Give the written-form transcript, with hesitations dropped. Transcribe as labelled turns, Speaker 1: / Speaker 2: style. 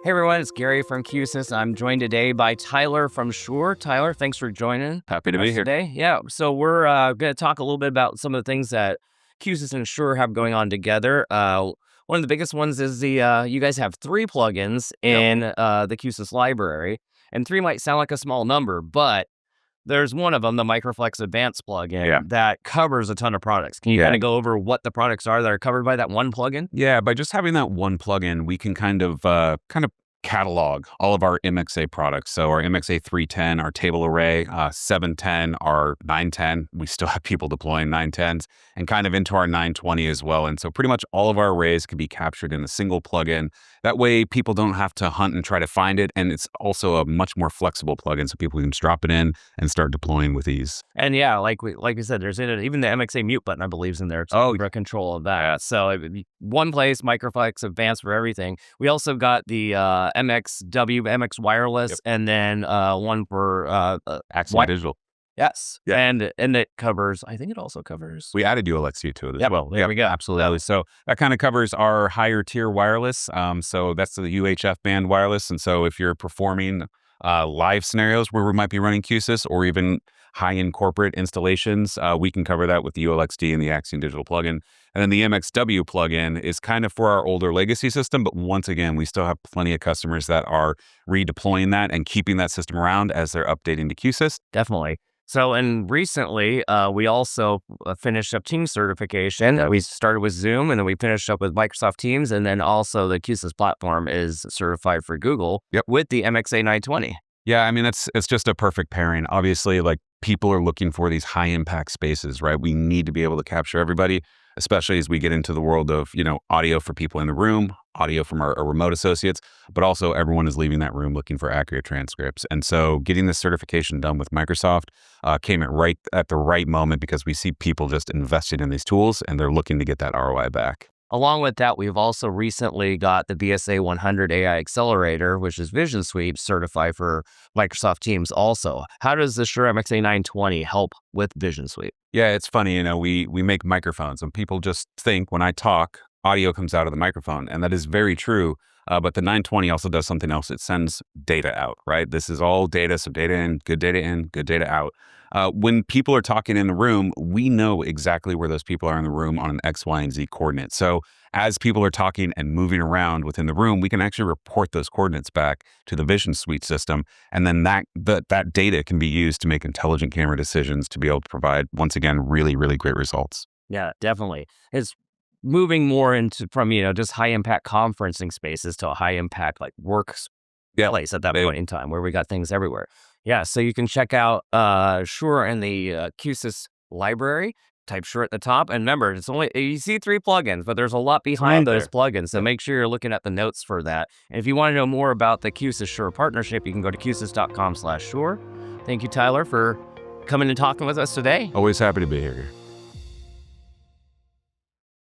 Speaker 1: Hey everyone, it's Gary from Q-SYS. I'm joined today by Tyler from Shure. Tyler, thanks for joining.
Speaker 2: Happy to be here
Speaker 1: today. Yeah, so we're going to talk a little bit about some of the things that Q-SYS and Shure have going on together. One of the biggest ones is the you guys have 3 plugins in the Q-SYS library, and 3 might sound like a small number, but there's one of them, the Microflex Advanced plugin, that covers a ton of products. Can you kind of go over what the products are that are covered by that one plugin?
Speaker 2: Yeah, by just having that one plugin, we can kind of catalog all of our MXA products. So our MXA 310, our table array, 710, our 910. We still have people deploying 910s, and kind of into our 920 as well. And so pretty much all of our arrays can be captured in a single plugin. That way people don't have to hunt and try to find it. And it's also a much more flexible plugin, so people can just drop it in and start deploying with ease.
Speaker 1: And yeah, like we said, there's even the MXA mute button, I believe, is in there for control of that.
Speaker 2: Yeah.
Speaker 1: So one place, Microflex Advanced for everything. We also got the MX Wireless, and then one for
Speaker 2: Axiom Digital.
Speaker 1: Yes.
Speaker 2: Yeah.
Speaker 1: And it covers, I think it also covers.
Speaker 2: We added ULXC to it as well.
Speaker 1: There we go.
Speaker 2: Absolutely. So that kind of covers our higher tier wireless. So that's the UHF band wireless. And so if you're performing live scenarios where we might be running Q-SYS, or even high-end corporate installations, we can cover that with the ULXD and the Axiom Digital plugin. And then the MXW plugin is kind of for our older legacy system, but once again, we still have plenty of customers that are redeploying that and keeping that system around as they're updating to Q-SYS.
Speaker 1: Definitely. So, and recently, we also finished up Teams certification. We started with Zoom, and then we finished up with Microsoft Teams, and then also the Q-SYS platform is certified for Google with the MXA 920.
Speaker 2: Yeah, I mean, it's just a perfect pairing. Obviously, like, people are looking for these high impact spaces, right? We need to be able to capture everybody, especially as we get into the world of, audio for people in the room, audio from our remote associates, but also everyone is leaving that room looking for accurate transcripts. And so getting this certification done with Microsoft came at the right moment, because we see people just invested in these tools and they're looking to get that ROI back.
Speaker 1: Along with that, we've also recently got the BSA 100 AI Accelerator, which is Vision Suite certified for Microsoft Teams also. How does the Shure MXA 920 help with Vision Suite?
Speaker 2: Yeah, it's funny, we make microphones, and people just think when I talk, audio comes out of the microphone, and that is very true. But the 920 also does something else. It sends data out, right? This is all data, so data in, good data out. When people are talking in the room, we know exactly where those people are in the room on an X, Y, and Z coordinate. So as people are talking and moving around within the room, we can actually report those coordinates back to the Vision Suite system. And then that data can be used to make intelligent camera decisions, to be able to provide, once again, really, really great results.
Speaker 1: Yeah, definitely. It's moving more from, just high impact conferencing spaces to a high impact works place at that point in time, where we got things everywhere. Yeah, so you can check out Shure and the Q-SYS library. Type Shure at the top, and remember, you see 3 plugins, but there's a lot behind those plugins. So make sure you're looking at the notes for that. And if you want to know more about the Q-SYS Shure partnership, you can go to qsys.com/Shure. Thank you, Tyler, for coming and talking with us today.
Speaker 2: Always happy to be here.